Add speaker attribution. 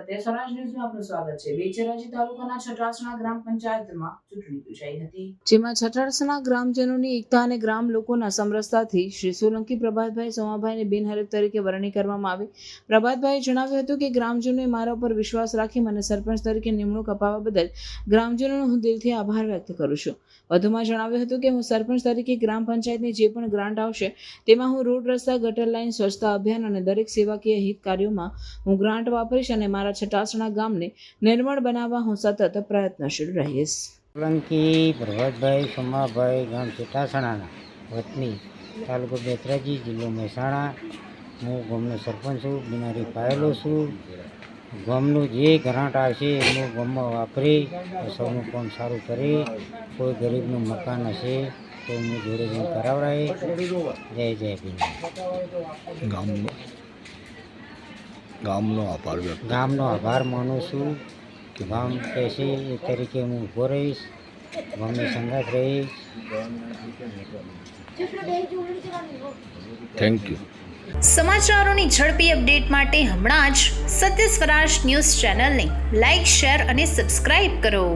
Speaker 1: સત્ય સ્વરાજ ન્યૂઝમાં આપનું સ્વાગત છે। બેચરાજી તાલુકાના છટાસણા ગ્રામ પંચાયતમાં ચૂંટણી યોજાઈ હતી, જેમાં છટાસણા ગ્રામજનોની એકતા અને ગ્રામ લોકોના સમરસતાથી શ્રી સોલંકી પ્રભાતભાઈ સોમાભાઈને બિનહરીફ તરીકે વરણી કરવામાં આવી। પ્રભાતભાઈએ જણાવ્યું હતું કે ગ્રામજનોએ મારા પર વિશ્વાસ રાખી મને સરપંચ તરીકે નિમણૂક અપાવવા બદલ ગ્રામજનોનો હું દિલથી આભાર વ્યક્ત કરું છું। વધુમાં જણાવ્યું હતું કે હું સરપંચ તરીકે ગ્રામ પંચાયતની જે પણ ગ્રાન્ટ આવશે તેમાં હું રોડ રસ્તા, ગટર લાઇન, સ્વચ્છતા અભિયાન અને દરેક સેવાકીય હિત કાર્યોમાં હું ગ્રાન્ટ વાપરીશ અને મારા છટાસણા ગામને નિર્મળ બનાવવા હું સતત પ્રયત્નશીલ રહીશ।
Speaker 2: સોલંકી પ્રભાતભાઈ સોમાભાઈ ગામ છટાસણાના વતની, તાલુકો બેચરાજી, જિલ્લો મહેસાણા। હું ગામનો સરપંચ છું, બિનહરીફ પાયેલો છું। ગામનું જે ગ્રાન્ટ આવશે એનું ગામમાં વાપરી સૌનું કામ સારું કરી, કોઈ ગરીબનું મકાન હશે તો હું જોડે જઈને કરાવડાવીશ। જય જય ભીમ। ગામનો આભાર માનું છું। ગામ કહેશે એ તરીકે હું ઊભો રહીશ, ગામની સંગાથ રહીશ।
Speaker 3: Thank you.
Speaker 4: સમાચારોની ઝડપી અપડેટ માટે હમણાં જ સત્ય સ્વરાજ ન્યૂઝ ચેનલને લાઇક, શેર અને સબસ્ક્રાઇબ કરો।